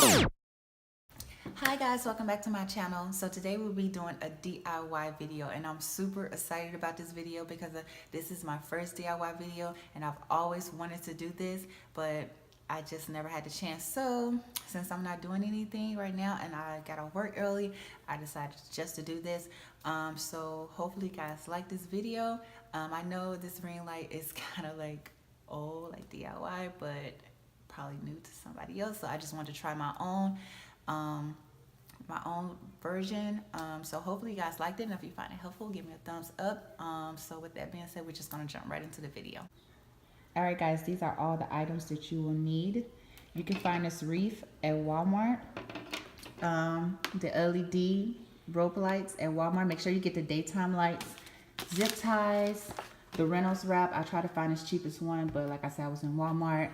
Hi guys, welcome back to my channel. So today we'll be doing a DIY video, and I'm super excited about this video because this is my first DIY video and I've always wanted to do this, but I just never had the chance. So since I'm not doing anything right now and I gotta work early, I decided just to do this. So hopefully you guys like this video. I know this ring light is kind of like old, like DIY, but probably new to somebody else. So I just wanted to try um, my own version. So hopefully you guys liked it, and if you find it helpful, give me a thumbs up. So with that being said, we're just gonna jump right into the video. All right, guys, these are all the items that you will need. You can find this wreath at Walmart. The LED rope lights at Walmart. Make sure you get the daytime lights, zip ties, the Reynolds wrap. I try to find this cheapest one, but like I said, I was in Walmart.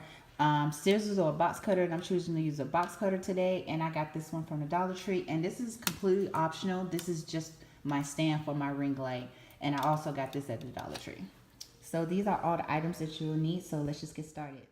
Scissors or a box cutter, and I'm choosing to use a box cutter today, and I got this one from the Dollar Tree, and this is completely optional. This is just my stand for my ring light, and I also got this at the Dollar Tree. So these are all the items that you will need, so let's just get started.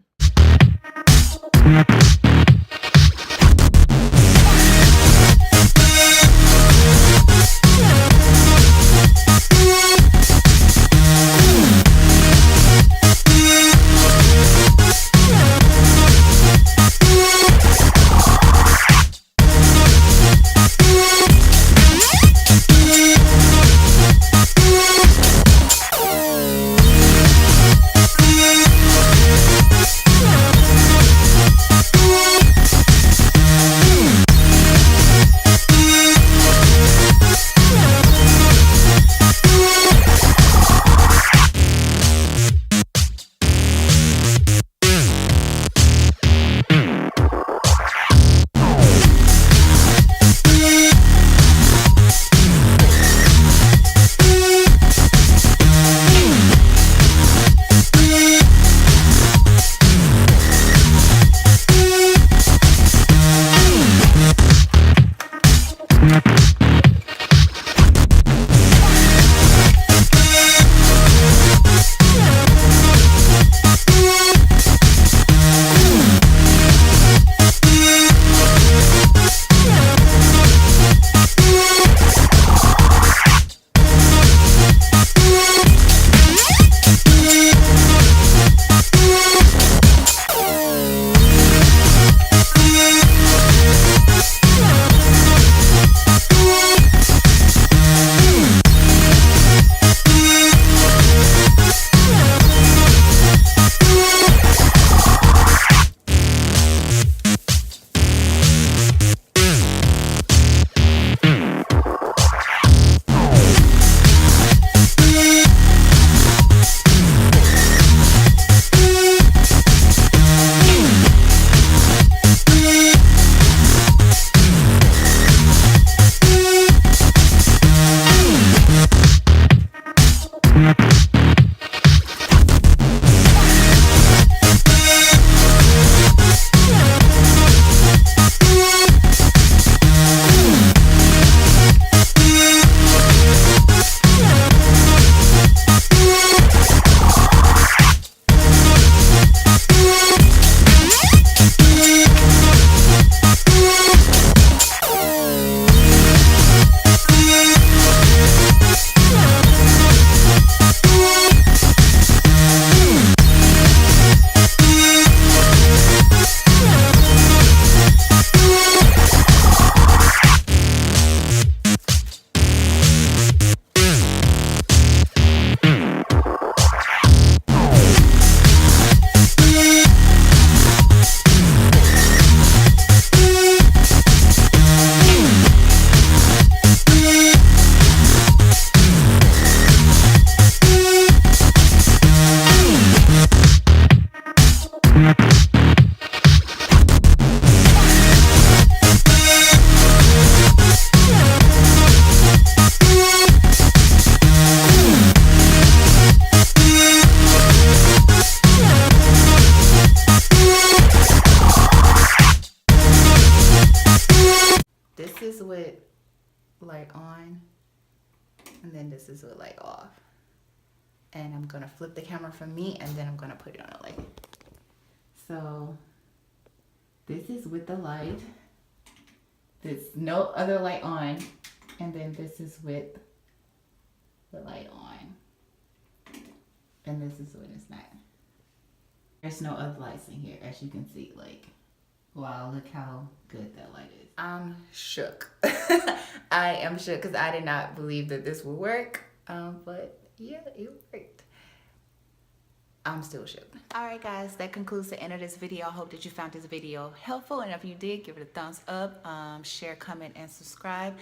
This is with light on, and then this is with light off. And I'm gonna flip the camera for me, and then I'm gonna put it on a light. So this is with the light, There's no other light on. And then this is with the light on. And this is when it's not. There's no other lights in here, as you can see. Like, wow, look how good that light is. I'm shook. I am shook because I did not believe that this would work. But yeah, it worked. I'm still shook. Alright guys, that concludes the end of this video. I hope that you found this video helpful, and if you did, give it a thumbs up, share, comment, and subscribe.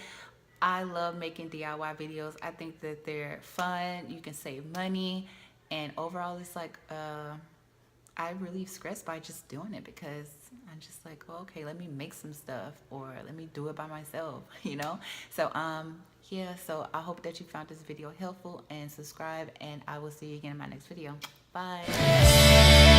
I love making DIY videos. I think that they're fun, you can save money, and overall it's like I relieve stress by just doing it, because I'm just like, oh, okay, let me make some stuff, or let me do it by myself, you know. So yeah, so I hope that you found this video helpful, and subscribe, and I will see you again in my next video. Bye.